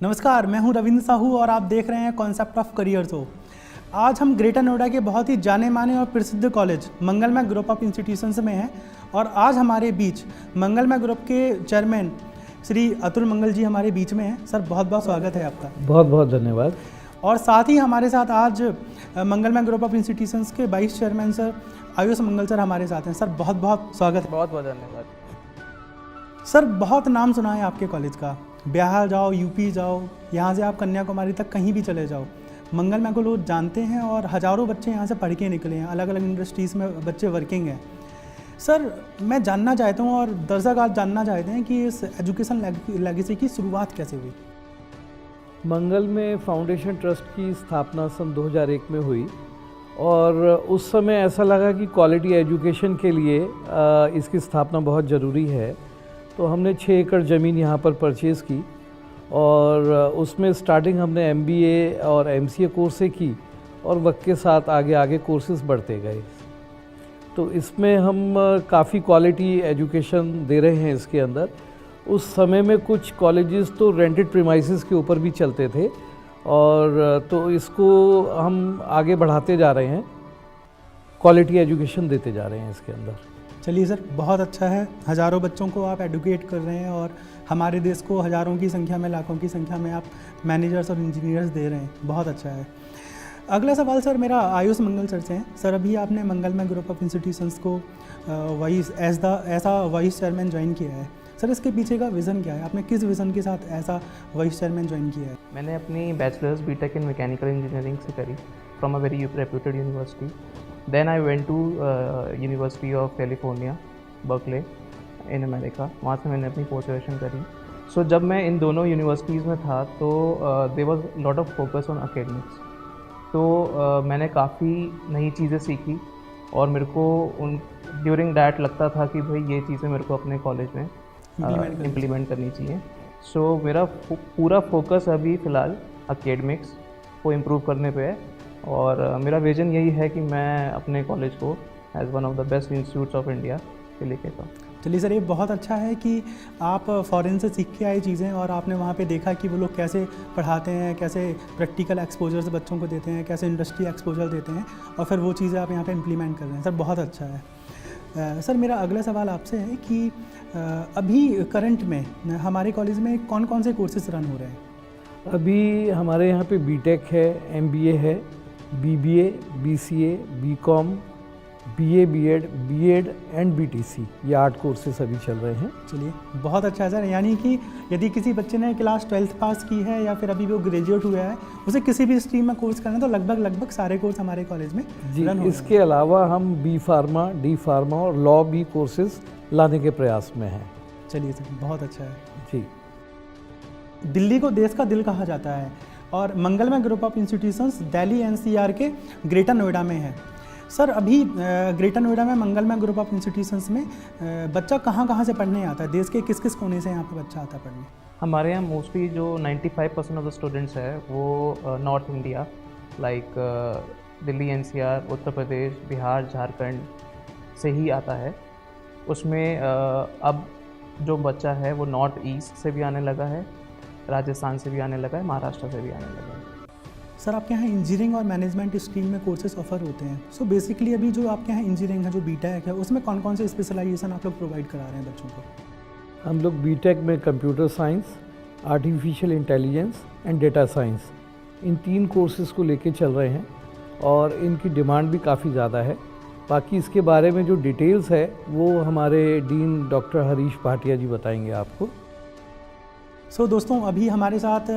नमस्कार, मैं हूं रविंद्र साहू और आप देख रहे हैं कॉन्सेप्ट ऑफ करियर शो। आज हम ग्रेटर नोएडा के बहुत ही जाने माने और प्रसिद्ध कॉलेज मंगलमय ग्रुप ऑफ इंस्टीट्यूशंस में हैं और आज हमारे बीच मंगलमय ग्रुप के चेयरमैन श्री अतुल मंगल जी हमारे बीच में हैं। सर, बहुत बहुत स्वागत है आपका। बहुत बहुत धन्यवाद। और साथ ही हमारे साथ आज मंगलमय ग्रुप ऑफ इंस्टीट्यूशंस के वाइस चेयरमैन सर आयुष मंगल सर हमारे साथ हैं। सर, बहुत बहुत स्वागत है। बहुत बहुत धन्यवाद। सर, बहुत नाम सुना है आपके कॉलेज का। बिहार जाओ, यूपी जाओ, यहाँ से आप कन्याकुमारी तक कहीं भी चले जाओ, मंगलमय को लोग जानते हैं और हज़ारों बच्चे यहाँ से पढ़ के निकले हैं। अलग अलग इंडस्ट्रीज़ में बच्चे वर्किंग हैं। सर, मैं जानना चाहता हूँ और दर्शक आज जानना चाहते हैं कि इस एजुकेशन लेगेसी की शुरुआत कैसे हुई। मंगलमय फाउंडेशन ट्रस्ट की स्थापना सन 2001 में हुई और उस समय ऐसा लगा कि क्वालिटी एजुकेशन के लिए इसकी स्थापना बहुत ज़रूरी है। तो हमने 6 एकड़ ज़मीन यहाँ पर परचेज़ की और उसमें स्टार्टिंग हमने MBA और MCA कोर्स से की और वक्त के साथ आगे आगे कोर्सेज़ बढ़ते गए। तो इसमें हम काफ़ी क्वालिटी एजुकेशन दे रहे हैं इसके अंदर। उस समय में कुछ कॉलेजेस तो रेंटेड प्रीमाइसेस के ऊपर भी चलते थे और तो इसको हम आगे बढ़ाते जा रहे हैं, क्वालिटी एजुकेशन देते जा रहे हैं इसके अंदर। चलिए सर, बहुत अच्छा है। हज़ारों बच्चों को आप एडुकेट कर रहे हैं और हमारे देश को हज़ारों की संख्या में, लाखों की संख्या में आप मैनेजर्स और इंजीनियर्स दे रहे हैं। बहुत अच्छा है। अगला सवाल सर मेरा आयुष मंगल सर से है। सर, अभी आपने मंगलमय ग्रुप ऑफ इंस्टीट्यूशंस को ऐसा वाइस चेयरमैन ज्वाइन किया है। सर, इसके पीछे का विज़न क्या है? आपने किस विज़न के साथ ऐसा वाइस चेयरमैन ज्वाइन किया है? मैंने अपनी bachelors BTech in mechanical engineering से करी from a very reputed university. Then I went to University of California Berkeley in America. वहाँ से मैंने अपनी पोस्ट ग्रेजुएशन करी। सो जब मैं इन दोनों यूनिवर्सिटीज़ में था तो there was lot of focus on academics. तो मैंने काफ़ी नई चीज़ें सीखी और मेरे को उन ड्यूरिंग डैट लगता था कि भाई ये चीज़ें मेरे को अपने कॉलेज में इम्प्लीमेंट करनी चाहिए। सो मेरा पूरा फोकस अभी फ़िलहाल एकेडमिक्स को इम्प्रूव करने पे है और मेरा विजन यही है कि मैं अपने कॉलेज को as one of the best institutes of India पे लेके जाऊँ। चलिए सर, ये बहुत अच्छा है कि आप फ़ॉरेन से सीख के आए चीज़ें और आपने वहाँ पे देखा कि वो लोग कैसे पढ़ाते हैं, कैसे प्रैक्टिकल एक्सपोजर्स बच्चों को देते हैं, कैसे इंडस्ट्री एक्सपोजर देते हैं और फिर वो चीज़ें आप यहाँ पे इम्प्लीमेंट कर रहे हैं। सर, बहुत अच्छा है। सर, मेरा अगला सवाल आपसे है कि अभी करंट में हमारे कॉलेज में कौन कौन से कोर्सेज रन हो रहे हैं? अभी हमारे यहाँ पे BTech है, MBA है, BBA, BCA, BCom, BA, B.Ed and BTC, ये 8 कोर्सेस अभी चल रहे हैं। चलिए, बहुत अच्छा है सर। यानी कि यदि किसी बच्चे ने क्लास 12th पास की है या फिर अभी वो ग्रेजुएट हुआ है, उसे किसी भी स्ट्रीम में कोर्स करना है तो लगभग सारे कोर्स हमारे कॉलेज में रन हो। इसके अलावा हम B Pharma, D Pharma और लॉ भी कोर्सेज लाने के प्रयास में हैं। चलिए सर, बहुत अच्छा है जी। दिल्ली को देश का दिल कहा जाता है और मंगलमय group of institutions Delhi NCR के ग्रेटर नोएडा में है। सर, अभी ग्रेटर नोएडा में मंगलमय ग्रुप ऑफ इंस्टीट्यूशंस में बच्चा कहाँ से पढ़ने आता है? देश के किस किस कोने से यहाँ पे बच्चा आता है पढ़ने? हमारे यहाँ मोस्टली जो 95% ऑफ द स्टूडेंट्स है वो north India like Delhi NCR, Uttar Pradesh, Bihar, Jharkhand से ही आता है। उसमें अब जो बच्चा है वो नॉर्थ ईस्ट से भी आने लगा है, राजस्थान से भी आने लगा है, महाराष्ट्र से भी आने लगा है। सर, आपके यहाँ इंजीनियरिंग और मैनेजमेंट स्ट्रीम में कोर्सेज ऑफर होते हैं। सो बेसिकली अभी जो आपके यहाँ इंजीनियरिंग है, जो BTech है, उसमें कौन कौन से स्पेशलाइजेशन आप लोग प्रोवाइड करा रहे हैं बच्चों को? हम लोग BTech में computer science, artificial intelligence and data science, in 3 courses को लेके चल रहे हैं और इनकी डिमांड भी काफ़ी ज़्यादा है। बाकी इसके बारे में जो डिटेल्स है वो हमारे डीन डॉक्टर हरीश भाटिया जी बताएंगे आपको। सो दोस्तों, अभी हमारे साथ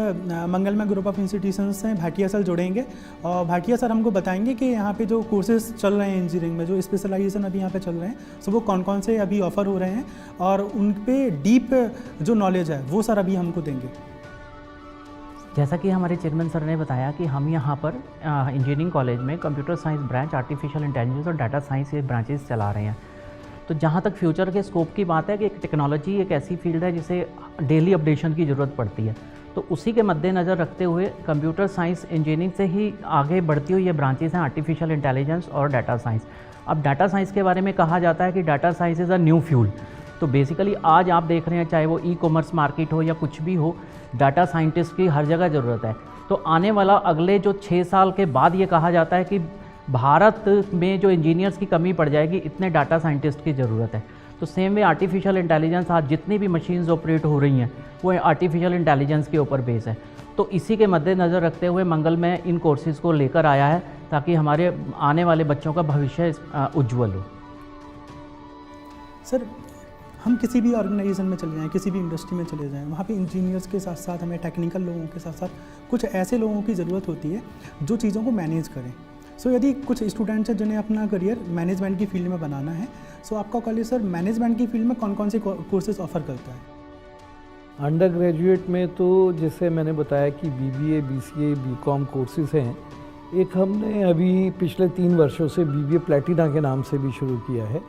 मंगलमय ग्रुप ऑफ इंस्टीट्यूशंस से भाटिया सर जुड़ेंगे और भाटिया सर हमको बताएंगे कि यहाँ पे जो कोर्सेज चल रहे हैं इंजीनियरिंग में, जो स्पेशलाइजेशन अभी यहाँ पे चल रहे हैं, सो वो कौन कौन से अभी ऑफ़र हो रहे हैं और उन पे डीप जो नॉलेज है वो सर अभी हमको देंगे। जैसा कि हमारे चेयरमैन सर ने बताया कि हम यहाँ पर इंजीनियरिंग कॉलेज में computer science branch, artificial intelligence और डाटा साइंस ये ब्रांचेस चला रहे हैं। तो जहाँ तक फ्यूचर के स्कोप की बात है कि एक टेक्नोलॉजी एक ऐसी फील्ड है जिसे डेली अपडेशन की ज़रूरत पड़ती है, तो उसी के मद्देनज़र रखते हुए कंप्यूटर साइंस इंजीनियरिंग से ही आगे बढ़ती हुई ये ब्रांचेस हैं आर्टिफिशियल इंटेलिजेंस और डाटा साइंस। अब डाटा साइंस के बारे में कहा जाता है कि data science is a new fuel, तो बेसिकली आज आप देख रहे हैं चाहे वो ई-कॉमर्स मार्केट हो या कुछ भी हो, डाटा साइंटिस्ट की हर जगह ज़रूरत है। तो आने वाला अगले जो 6 साल के बाद ये कहा जाता है कि भारत में जो इंजीनियर्स की कमी पड़ जाएगी, इतने डाटा साइंटिस्ट की ज़रूरत है। तो सेम वे आर्टिफिशियल इंटेलिजेंस, आज जितनी भी मशीन्स ऑपरेट हो रही हैं वो आर्टिफिशियल इंटेलिजेंस के ऊपर बेस है। तो इसी के मद्देनज़र रखते हुए मंगल में इन कोर्सेज़ को लेकर आया है ताकि हमारे आने वाले बच्चों का भविष्य उज्ज्वल हो। सर, हम किसी भी ऑर्गेनाइजेशन में चले जाएं, किसी भी इंडस्ट्री में चले जाएं, वहाँ पे इंजीनियर्स के साथ साथ हमें टेक्निकल लोगों के साथ साथ कुछ ऐसे लोगों की ज़रूरत होती है जो चीज़ों को मैनेज करें। सो यदि कुछ स्टूडेंट्स हैं जिन्हें अपना करियर मैनेजमेंट की फील्ड में बनाना है, सो आपका कॉलेज सर मैनेजमेंट की फील्ड में कौन कौन से कोर्सेज ऑफर करता है? अंडर ग्रेजुएट में तो जैसे मैंने बताया कि BBA, BCA, BCom कोर्सेज़ हैं। एक हमने अभी पिछले 3 वर्षों से BBA प्लेटिना के नाम से भी शुरू किया है।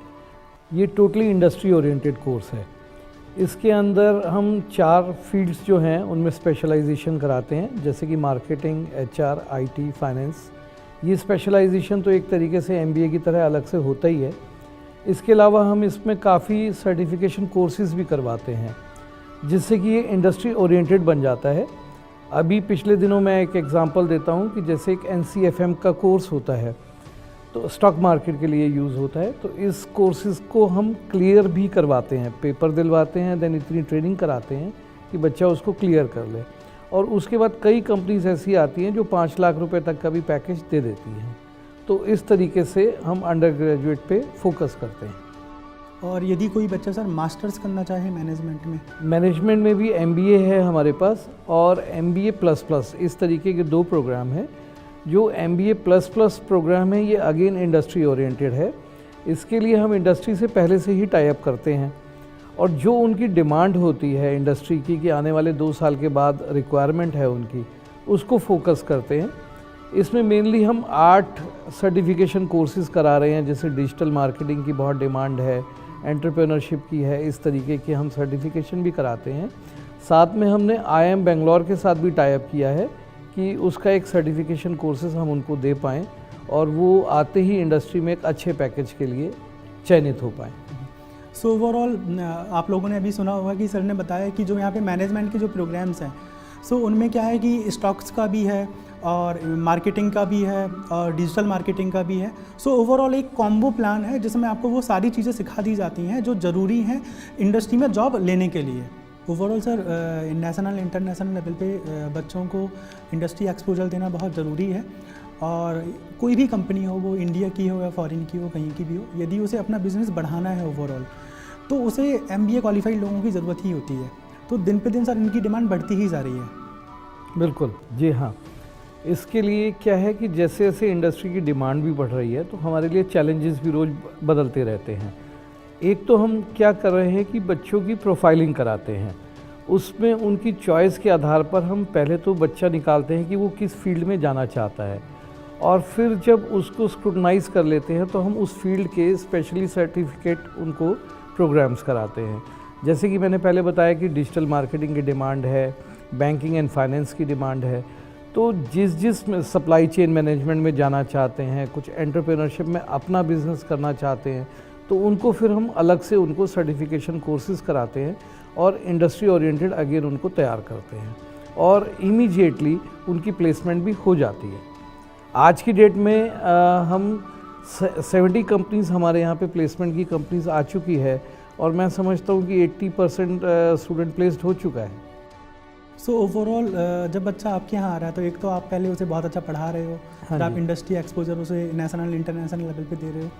ये टोटली इंडस्ट्री ओरिएंटेड कोर्स है। इसके अंदर हम 4 फील्ड्स जो हैं उनमें स्पेशलाइजेशन कराते हैं, जैसे कि मार्केटिंग, HR, IT, फाइनेंस। ये स्पेशलाइजेशन तो एक तरीके से MBA की तरह अलग से होता ही है। इसके अलावा हम इसमें काफ़ी सर्टिफिकेशन कोर्सेज़ भी करवाते हैं, जिससे कि ये इंडस्ट्री ओरिएंटेड बन जाता है। अभी पिछले दिनों मैं एक एग्जांपल देता हूँ कि जैसे एक NCFM का कोर्स होता है, तो स्टॉक मार्केट के लिए यूज़ होता है। तो इस कोर्सेज़ को हम क्लियर भी करवाते हैं, पेपर दिलवाते हैं, देन इतनी ट्रेनिंग कराते हैं कि बच्चा उसको क्लियर कर ले। और उसके बाद कई कंपनीज ऐसी आती हैं जो 5 लाख रुपए तक का भी पैकेज दे देती हैं। तो इस तरीके से हम अंडर ग्रेजुएट पे फोकस करते हैं। और यदि कोई बच्चा सर मास्टर्स करना चाहे मैनेजमेंट में भी MBA है हमारे पास, और MBA++, इस तरीके के 2 प्रोग्राम हैं। जो MBA++ प्रोग्राम है ये अगेन इंडस्ट्री ओरिएंटेड है। इसके लिए हम इंडस्ट्री से पहले से ही टाई अप करते हैं, और जो उनकी डिमांड होती है इंडस्ट्री की कि आने वाले 2 साल के बाद रिक्वायरमेंट है उनकी, उसको फोकस करते हैं। इसमें मेनली हम 8 सर्टिफिकेशन कोर्सेज करा रहे हैं, जैसे डिजिटल मार्केटिंग की बहुत डिमांड है, एंटरप्रेन्योरशिप की है, इस तरीके के हम सर्टिफिकेशन भी कराते हैं। साथ में हमने IIM बेंगलोर के साथ भी टाई अप किया है कि उसका एक सर्टिफिकेशन कोर्सेज हम उनको दे पाएँ और वो आते ही इंडस्ट्री में एक अच्छे पैकेज के लिए चयनित हो पाएँ। सो ओवरऑल आप लोगों ने अभी सुना होगा कि सर ने बताया कि जो यहाँ पे मैनेजमेंट के जो प्रोग्राम्स हैं, सो उनमें क्या है कि स्टॉक्स का भी है और मार्केटिंग का भी है और डिजिटल मार्केटिंग का भी है। सो ओवरऑल एक कॉम्बो प्लान है जिसमें आपको वो सारी चीज़ें सिखा दी जाती हैं जो ज़रूरी हैं इंडस्ट्री में जॉब लेने के लिए। Overall sir national international level पे बच्चों को इंडस्ट्री एक्सपोजर देना बहुत ज़रूरी है, और कोई भी कंपनी हो, वो इंडिया की हो या फॉरेन की हो, कहीं की भी हो, यदि उसे अपना बिजनेस बढ़ाना है ओवरऑल, तो उसे MBA क्वालिफाइड लोगों की ज़रूरत ही होती है। तो दिन पे दिन सर इनकी डिमांड बढ़ती ही जा रही है। बिल्कुल जी हाँ। इसके लिए क्या है कि जैसे जैसे इंडस्ट्री की डिमांड भी बढ़ रही है, तो हमारे लिए चैलेंजेस भी रोज़ बदलते रहते हैं। एक तो हम क्या कर रहे हैं कि बच्चों की प्रोफाइलिंग कराते हैं। उसमें उनकी चॉइस के आधार पर हम पहले तो बच्चा निकालते हैं कि वो किस फील्ड में जाना चाहता है, और फिर जब उसको स्क्रूटनाइज कर लेते हैं तो हम उस फील्ड के स्पेशली सर्टिफिकेट उनको प्रोग्राम्स कराते हैं। जैसे कि मैंने पहले बताया कि डिजिटल मार्केटिंग की डिमांड है, बैंकिंग एंड फाइनेंस की डिमांड है, तो जिस सप्लाई चेन मैनेजमेंट में जाना चाहते हैं, कुछ एंटरप्रेन्योरशिप में अपना बिजनेस करना चाहते हैं, तो उनको फिर हम अलग से उनको सर्टिफिकेशन कोर्सेज कराते हैं और इंडस्ट्री ओरिएंटेड अगेन उनको तैयार करते हैं, और इमीडिएटली उनकी प्लेसमेंट भी हो जाती है। आज की डेट में हम 70 कंपनीज़ हमारे यहाँ पे प्लेसमेंट की कंपनीज़ आ चुकी है, और मैं समझता हूँ कि 80% स्टूडेंट प्लेस्ड हो चुका है। सो ओवरऑल जब बच्चा आपके यहाँ आ रहा है तो एक तो आप पहले उसे बहुत अच्छा पढ़ा रहे हो, फिर आप इंडस्ट्री एक्सपोजर उसे नेशनल इंटरनेशनल लेवल पे दे रहे हो,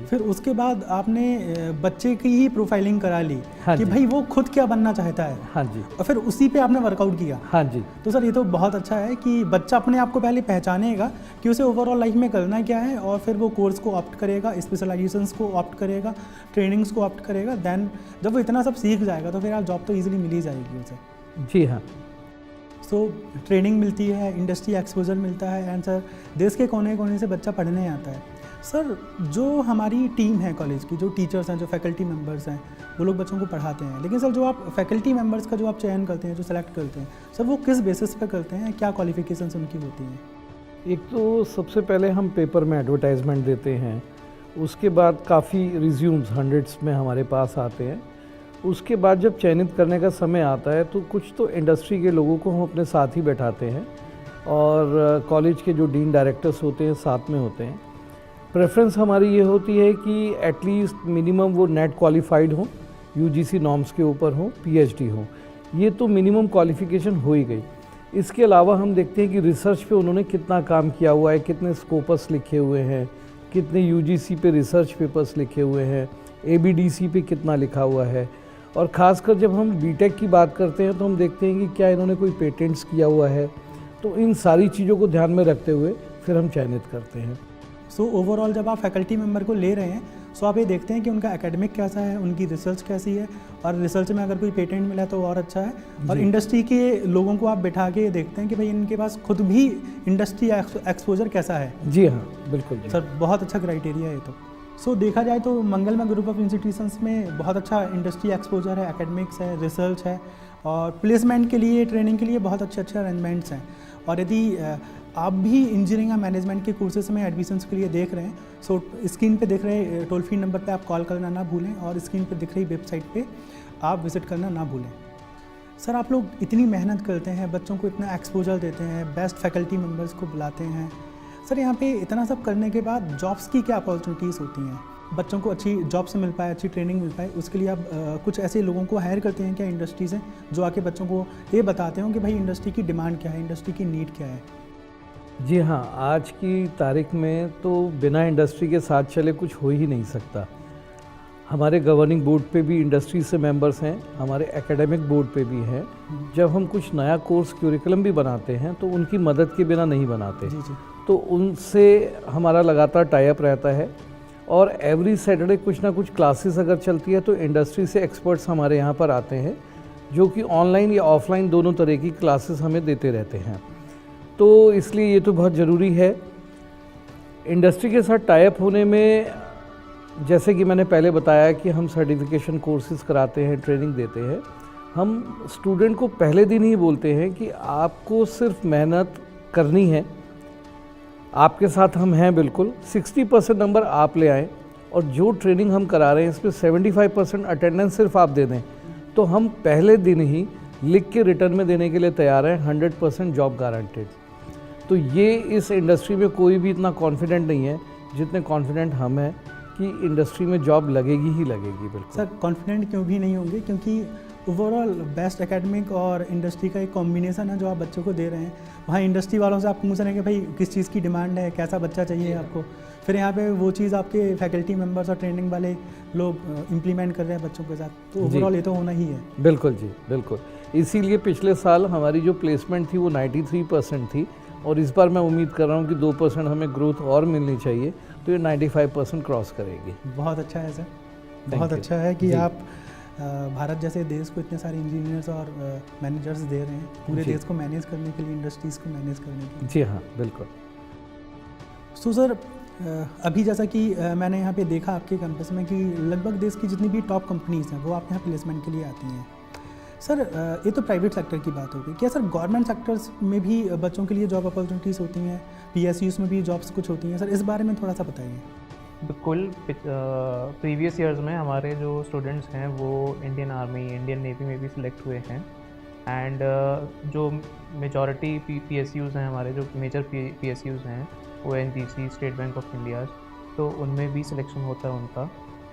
फिर उसके बाद आपने बच्चे की ही प्रोफाइलिंग करा ली कि भाई वो खुद क्या बनना चाहता है। हाँ जी। और फिर उसी पे आपने वर्कआउट किया। हाँ जी। तो सर ये तो बहुत अच्छा है कि बच्चा अपने आप को पहले पहचानेगा कि उसे ओवरऑल लाइफ में करना क्या है, और फिर वो कोर्स को ऑप्ट करेगा, स्पेशलाइजेशंस को ऑप्ट करेगा, ट्रेनिंग्स को ऑप्ट करेगा। देन जब वो इतना सब सीख जाएगा तो फिर आप जॉब तो ईजिली मिल ही जाएगी उसे। जी हाँ। सो ट्रेनिंग मिलती है, इंडस्ट्री एक्सपोजर मिलता है, एंड सर देश के कोने कोने से बच्चा पढ़ने आता है। सर जो हमारी टीम है कॉलेज की, जो टीचर्स हैं, जो फैकल्टी मेंबर्स हैं, वो लोग बच्चों को पढ़ाते हैं, लेकिन सर जो आप फैकल्टी मेंबर्स का जो आप चयन करते हैं, जो सेलेक्ट करते हैं, सर वो किस बेसिस पे करते हैं, क्या क्वालिफिकेशंस उनकी होती हैं? एक तो सबसे पहले हम पेपर में एडवर्टाइजमेंट देते हैं, उसके बाद काफ़ी रिज्यूम्स हंड्रेड्स में हमारे पास आते हैं। उसके बाद जब चयनित करने का समय आता है तो कुछ तो इंडस्ट्री के लोगों को हम अपने साथ ही बैठाते हैं और कॉलेज के जो डीन डायरेक्टर्स होते हैं साथ में होते हैं। प्रेफरेंस हमारी ये होती है कि एटलीस्ट मिनिमम वो नेट क्वालिफाइड हो, यूजीसी नॉर्म्स के ऊपर हो, पीएचडी हो, ये तो मिनिमम क्वालिफिकेशन हो ही गई। इसके अलावा हम देखते हैं कि रिसर्च पे उन्होंने कितना काम किया हुआ है, कितने स्कोपस लिखे हुए हैं, कितने यूजीसी पे रिसर्च पेपर्स लिखे हुए हैं, एबीडीसी पे कितना लिखा हुआ है। और ख़ासकर जब हम बीटेक की बात करते हैं तो हम देखते हैं कि क्या इन्होंने कोई पेटेंट्स किया हुआ है। तो इन सारी चीज़ों को ध्यान में रखते हुए फिर हम चयनित करते हैं। सो ओवरऑल जब आप फैकल्टी मेंबर को ले रहे हैं सो आप ये देखते हैं कि उनका एकेडमिक कैसा है, उनकी रिसर्च कैसी है, और रिसर्च में अगर कोई पेटेंट मिला तो और अच्छा है। और इंडस्ट्री के लोगों को आप बैठा के देखते हैं कि भाई इनके पास खुद भी इंडस्ट्री एक्सपोजर कैसा है। जी हाँ, बिल्कुल जी। सर बहुत अच्छा क्राइटेरिया है तो। सो देखा जाए तो मंगलमा ग्रुप ऑफ इंस्टीट्यूशंस में बहुत अच्छा इंडस्ट्री एक्सपोजर है, एकेडमिक्स है, रिसर्च है, और प्लेसमेंट के लिए, ट्रेनिंग के लिए बहुत अच्छे अच्छे अरेंजमेंट्स हैं। और यदि आप भी इंजीनियरिंग या मैनेजमेंट के कोर्सेज में एडमिशन्स के लिए देख रहे हैं सो स्क्रीन पे दिख रहे टोल फ्री नंबर पे आप कॉल करना ना भूलें, और स्क्रीन पे दिख रही वेबसाइट पे आप विज़िट करना ना भूलें। सर आप लोग इतनी मेहनत करते हैं, बच्चों को इतना एक्सपोजर देते हैं, बेस्ट फैकल्टी मेंबर्स को बुलाते हैं। सर यहाँ पे इतना सब करने के बाद जॉब्स की क्या अपॉर्चुनिटीज़ होती हैं, बच्चों को अच्छी जॉब से मिल पाए, अच्छी ट्रेनिंग मिल पाए, उसके लिए आप कुछ ऐसे लोगों को हायर करते हैं क्या इंडस्ट्री से जो आके बच्चों को ये बताते हो कि भाई इंडस्ट्री की डिमांड क्या है, इंडस्ट्री की नीड क्या है? जी हाँ, आज की तारीख में तो बिना इंडस्ट्री के साथ चले कुछ हो ही नहीं सकता। हमारे गवर्निंग बोर्ड पे भी इंडस्ट्री से मेंबर्स हैं, हमारे एकेडमिक बोर्ड पे भी हैं। जब हम कुछ नया कोर्स क्यूरिकुलम भी बनाते हैं तो उनकी मदद के बिना नहीं बनाते। जी जी। तो उनसे हमारा लगातार टाई अप रहता है, और एवरी सैटरडे कुछ ना कुछ क्लासेस अगर चलती है तो इंडस्ट्री से एक्सपर्ट्स हमारे यहाँ पर आते हैं जो कि ऑनलाइन या ऑफलाइन दोनों तरह की क्लासेस हमें देते रहते हैं। तो इसलिए ये तो बहुत ज़रूरी है। इंडस्ट्री के साथ टाई अप होने में, जैसे कि मैंने पहले बताया कि हम सर्टिफिकेशन कोर्सेज कराते हैं, ट्रेनिंग देते हैं। हम स्टूडेंट को पहले दिन ही बोलते हैं कि आपको सिर्फ मेहनत करनी है, आपके साथ हम हैं बिल्कुल। 60% नंबर आप ले आएँ, और जो ट्रेनिंग हम करा रहे हैं इसमें 75% अटेंडेंस सिर्फ आप दे दें, तो हम पहले दिन ही लिख के रिटर्न में देने के लिए तैयार हैं। 100% जॉब गारंटेड। तो ये इस इंडस्ट्री में कोई भी इतना कॉन्फिडेंट नहीं है जितने कॉन्फिडेंट हम हैं कि इंडस्ट्री में जॉब लगेगी ही लगेगी। बिल्कुल सर, कॉन्फिडेंट क्यों भी नहीं होंगे, क्योंकि ओवरऑल बेस्ट एकेडमिक और इंडस्ट्री का एक कॉम्बिनेशन है जो आप बच्चों को दे रहे हैं। वहाँ इंडस्ट्री वालों से आप पूछ रहे हैं कि भाई किस चीज़ की डिमांड है, कैसा बच्चा चाहिए आपको, फिर यहाँ पे वो चीज़ आपके फैकल्टी मेंबर्स और ट्रेनिंग वाले लोग इम्प्लीमेंट कर रहे हैं बच्चों के साथ। तो ओवरऑल ये तो होना ही है। बिल्कुल जी, बिल्कुल। इसीलिए पिछले साल हमारी जो प्लेसमेंट थी वो 93% थी, और इस बार मैं उम्मीद कर रहा हूँ कि 2% हमें ग्रोथ और मिलनी चाहिए, तो ये 95% क्रॉस करेगी। बहुत अच्छा है सर, बहुत अच्छा है कि आप भारत जैसे देश को इतने सारे इंजीनियर्स और मैनेजर्स दे रहे हैं, पूरे देश को मैनेज करने के लिए, इंडस्ट्रीज़ को मैनेज करने के लिए। जी हाँ, बिल्कुल। सो सर, अभी जैसा कि मैंने यहाँ पे देखा आपके कैंपस में कि लगभग देश की जितनी भी टॉप कंपनीज़ हैं वो आपके यहाँ प्लेसमेंट के लिए आती हैं। सर ये तो प्राइवेट सेक्टर की बात हो गई, क्या सर गवर्नमेंट सेक्टर्स में भी बच्चों के लिए जॉब अपॉर्चुनिटीज़ होती हैं, पीएसयूज़ में भी जॉब्स कुछ होती हैं? सर इस बारे में थोड़ा सा बताइए। बिल्कुल। प्रीवियस ईयर्स में हमारे जो स्टूडेंट्स हैं वो इंडियन आर्मी, इंडियन नेवी में भी सिलेक्ट हुए हैं। एंड जो मेजॉरिटी पीएसयूज़ हैं, हमारे जो मेजर पीएसयूज़ हैं वो NGC, state bank of India, तो उनमें भी सिलेक्शन होता है उनका।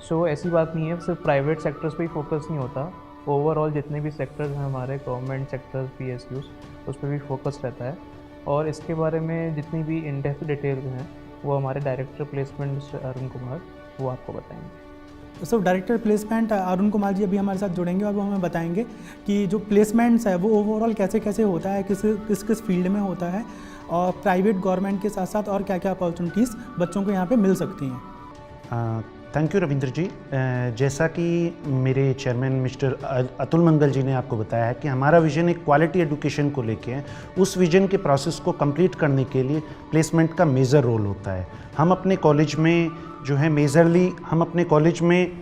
सो ऐसी बात नहीं है, सिर्फ प्राइवेट सेक्टर्स पे ही फोकस नहीं होता, ओवरऑल जितने भी सेक्टर्स हैं हमारे गवर्नमेंट सेक्टर्स, पीएसयूज़, उस पर भी फोकस रहता है। और इसके बारे में जितनी भी इन डेप्थ डिटेल्स हैं वो हमारे director placement mister Arun Kumar वो आपको बताएंगे। So director placement Arun Kumar ji अभी हमारे साथ जुड़ेंगे और वो हमें बताएंगे कि जो प्लेसमेंट्स है वो ओवरऑल कैसे कैसे होता है, किस किस फील्ड में होता है, और प्राइवेट गवर्नमेंट के साथ साथ और क्या क्या अपॉर्चुनिटीज़ बच्चों को यहाँ पे मिल सकती हैं। थैंक यू रविंद्र जी। जैसा कि मेरे चेयरमैन मिस्टर अतुल मंगल जी ने आपको बताया है कि हमारा विज़न एक क्वालिटी एजुकेशन को लेके है। उस विज़न के प्रोसेस को कंप्लीट करने के लिए प्लेसमेंट का मेजर रोल होता है। हम अपने कॉलेज में जो है मेजरली हम अपने कॉलेज में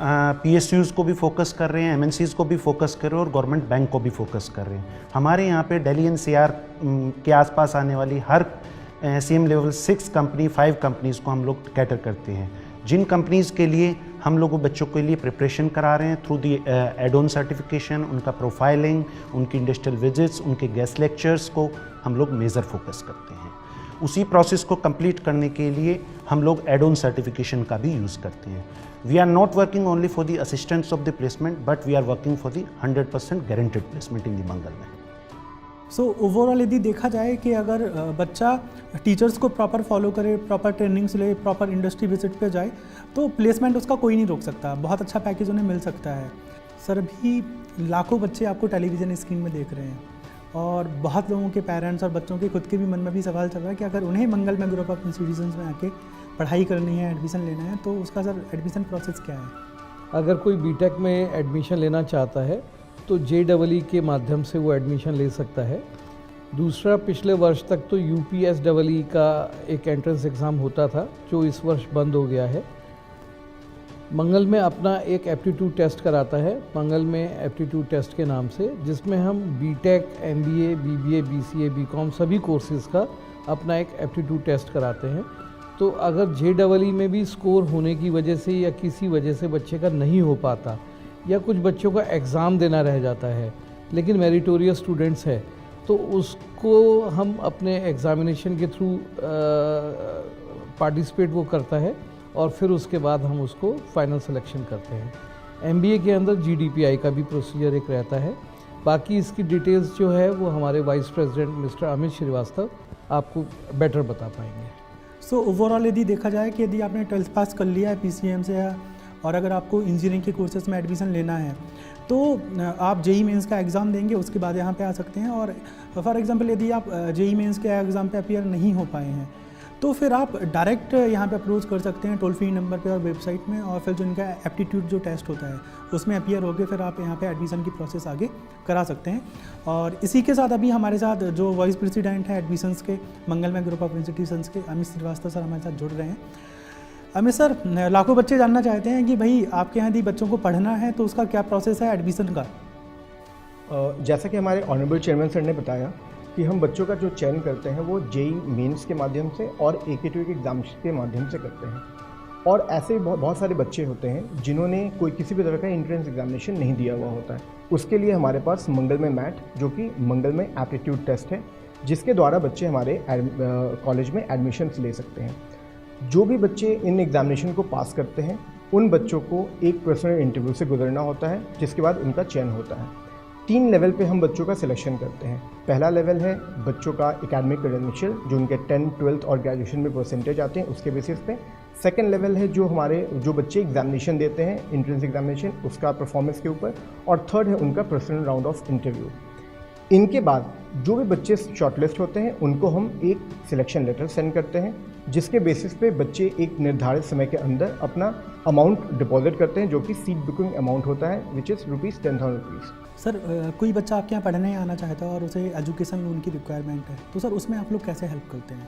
पीएसयूज़ को भी फोकस कर रहे हैं, एमएनसीज़ को भी फोकस कर रहे हैं और गवर्नमेंट बैंक को भी फोकस कर रहे हैं। हमारे यहाँ पे दिल्ली एनसीआर के आसपास आने वाली हर सीएम लेवल 6 कंपनी, 5 कंपनीज़ को हम लोग कैटर करते हैं। जिन कंपनीज़ के लिए हम लोग बच्चों के लिए प्रिपरेशन करा रहे हैं थ्रू दी एड-ऑन सर्टिफिकेशन, उनका प्रोफाइलिंग, उनकी इंडस्ट्रियल विजिट्स, उनके गेस्ट लेक्चर्स को हम लोग मेजर फोकस करते हैं। उसी प्रोसेस को कंप्लीट करने के लिए हम लोग एड-ऑन सर्टिफिकेशन का भी यूज़ करते हैं। We are not working only for the assistants of the placement, but we are working for the 100% guaranteed placement in the मंगल में। सो ओवरऑल यदि देखा जाए कि अगर बच्चा टीचर्स को प्रॉपर फॉलो करे, प्रॉपर ट्रेनिंग्स ले, प्रॉपर इंडस्ट्री विजिट पे जाए, तो प्लेसमेंट उसका कोई नहीं रोक सकता। बहुत अच्छा पैकेज उन्हें मिल सकता है। सर, अभी लाखों बच्चे आपको टेलीविज़न स्क्रीन में देख रहे हैं और बहुत लोगों के पेरेंट्स और बच्चों के खुद के भी मन में भी सवाल चल रहा है कि अगर उन्हें मंगल में ग्रुप ऑफ इंस्टीट्यूशंस में आके पढ़ाई करनी है, एडमिशन लेना है, तो उसका सर एडमिशन प्रोसेस क्या है? अगर कोई बीटेक में एडमिशन लेना चाहता है तो JEE के माध्यम से वो एडमिशन ले सकता है। दूसरा, पिछले वर्ष तक तो UPSEE का एक एंट्रेंस एग्ज़ाम होता था जो इस वर्ष बंद हो गया है। मंगल में अपना एक एप्टीट्यूड टेस्ट कराता है, मंगल में एप्टीट्यूड टेस्ट के नाम से, जिसमें हम BTech, MBA, BBA, BCA, BCom सभी कोर्सेज़ का अपना एक एप्टीट्यूड टेस्ट कराते हैं। तो अगर JEE में भी स्कोर होने की वजह से या किसी वजह से बच्चे का नहीं हो पाता या कुछ बच्चों का एग्ज़ाम देना रह जाता है लेकिन मेरिटोरियस स्टूडेंट्स है, तो उसको हम अपने एग्ज़ामिनेशन के थ्रू पार्टिसिपेट वो करता है और फिर उसके बाद हम उसको फाइनल सिलेक्शन करते हैं। MBA के अंदर GDPI का भी प्रोसीजर एक रहता है। बाकी इसकी डिटेल्स जो है वो हमारे vice president mister Amit Srivastava आपको बेटर बता पाएंगे। सो ओवरऑल यदि देखा जाए कि यदि आपने 12th पास कर लिया है PCM से और अगर आपको इंजीनियरिंग के कोर्सेज में एडमिशन लेना है तो आप JEE मेंस का एग्ज़ाम देंगे, उसके बाद यहाँ पे आ सकते हैं। और फॉर एग्जांपल यदि आप JEE मेंस के एग्ज़ाम पे अपीयर नहीं हो पाए हैं तो फिर आप डायरेक्ट यहाँ पे अप्रोच कर सकते हैं टोल फ्री नंबर पे और वेबसाइट में, और फिर जो इनका एप्टीट्यूड जो टेस्ट होता है उसमें अपीयर होकर फिर आप यहाँ पे एडमिशन की प्रोसेस आगे करा सकते हैं। और इसी के साथ अभी हमारे साथ जो वाइस प्रेसिडेंट हैं एडमिशन्स के मंगल में ग्रुप ऑफ इंस्टीट्यूशंस के, अमित श्रीवास्तव सर हमारे साथ जुड़ रहे हैं। अमित सर, लाखों बच्चे जानना चाहते हैं कि भाई आपके यहाँ यदि बच्चों को पढ़ना है तो उसका क्या प्रोसेस है एडमिशन का? जैसा कि हमारे ऑनरेबल चेयरमैन सर ने बताया कि हम बच्चों का जो चयन करते हैं वो JEE मेंस के माध्यम से और AKTV के एग्ज़ाम के माध्यम से करते हैं। और ऐसे बहुत सारे बच्चे होते हैं जिन्होंने कोई किसी भी तरह का एंट्रेंस एग्जामिनेशन नहीं दिया हुआ होता है। उसके लिए हमारे पास मंगल में मैट, जो कि मंगल में एप्टीट्यूड टेस्ट है, जिसके द्वारा बच्चे हमारे कॉलेज में एडमिशन ले सकते हैं। जो भी बच्चे इन एग्जामिनेशन को पास करते हैं उन बच्चों को एक पर्सनल इंटरव्यू से गुजरना होता है, जिसके बाद उनका चयन होता है। 3 लेवल पे हम बच्चों का सिलेक्शन करते हैं। पहला लेवल है बच्चों का एकेडमिक क्रेडेंशियल, जो उनके 10th, 12th और ग्रेजुएशन में परसेंटेज आते हैं उसके बेसिस पे। सेकंड लेवल है जो बच्चे एग्जामिनेशन देते हैं, एंट्रेंस एग्जामिनेशन, उसका परफॉर्मेंस के ऊपर। और थर्ड है उनका पर्सनल राउंड ऑफ इंटरव्यू। इनके बाद जो भी बच्चे शॉर्टलिस्ट होते हैं उनको हम एक सिलेक्शन लेटर सेंड करते हैं, जिसके बेसिस पे बच्चे एक निर्धारित समय के अंदर अपना अमाउंट डिपॉजिट करते हैं, जो कि सीट बुकिंग अमाउंट होता है, विच इज़ ₹10,000। सर, कोई बच्चा आपके यहाँ पढ़ने आना चाहता है और उसे एजुकेशन लोन की रिक्वायरमेंट है, तो सर उसमें आप लोग कैसे हेल्प करते हैं?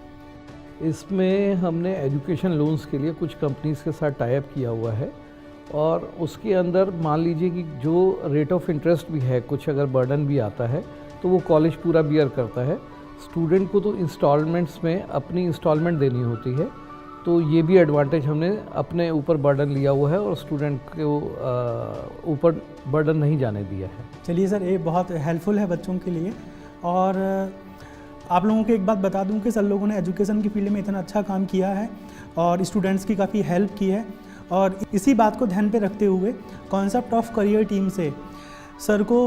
इसमें हमने एजुकेशन लोन्स के लिए कुछ कंपनीज़ के साथ टाई अप किया हुआ है और उसके अंदर मान लीजिए कि जो रेट ऑफ इंटरेस्ट भी है, कुछ अगर बर्डन भी आता है तो वो कॉलेज पूरा बियर करता है। स्टूडेंट को तो इंस्टॉलमेंट्स में अपनी इंस्टॉलमेंट देनी होती है, तो ये भी एडवांटेज हमने अपने ऊपर बर्डन लिया हुआ है और स्टूडेंट को ऊपर बर्डन नहीं जाने दिया है। चलिए सर, ये बहुत हेल्पफुल है बच्चों के लिए। और आप लोगों को एक बात बता दूं कि सर लोगों ने एजुकेशन की फील्ड में इतना अच्छा काम किया है और स्टूडेंट्स की काफ़ी हेल्प की है। और इसी बात को ध्यान पे रखते हुए कॉन्सेप्ट ऑफ करियर टीम से सर को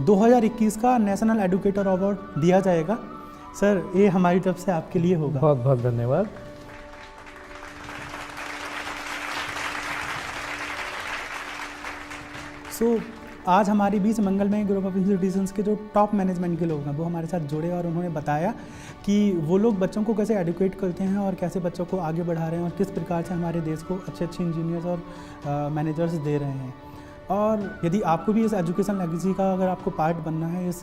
2021 का नेशनल एडुकेटर अवार्ड दिया जाएगा। सर, ये हमारी तरफ से आपके लिए होगा। बहुत बहुत धन्यवाद। सो आज हमारे बीच मंगल में ग्रुप ऑफ इंस्टीट्यूशंस के जो टॉप मैनेजमेंट के लोग हैं वो हमारे साथ जुड़े और उन्होंने बताया कि वो लोग बच्चों को कैसे एडुकेट करते हैं और कैसे बच्चों को आगे बढ़ा रहे हैं और किस प्रकार से हमारे देश को अच्छे अच्छे इंजीनियर्स और मैनेजर्स दे रहे हैं। और यदि आपको भी इस एजुकेशन लेगेसी का अगर आपको पार्ट बनना है, इस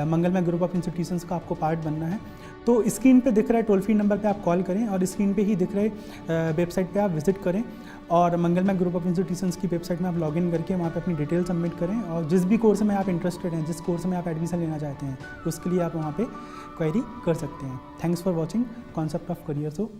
मंगल में ग्रुप ऑफ इंस्टीट्यूशंस का आपको पार्ट बनना है, तो स्क्रीन पे दिख रहे टोल फ्री नंबर पे आप कॉल करें और स्क्रीन पे ही दिख रहे वेबसाइट पे आप विजिट करें और मंगल में ग्रुप ऑफ इंस्टीट्यूशंस की वेबसाइट में आप लॉगिन करके वहाँ पे अपनी डिटेल सबमिट करें और जिस भी कोर्स में आप इंटरेस्टेड हैं, जिस कोर्स में आप एडमिशन लेना चाहते हैं, उसके लिए आप वहाँ पे क्वेरी कर सकते हैं। Thanks for watching concept of career show.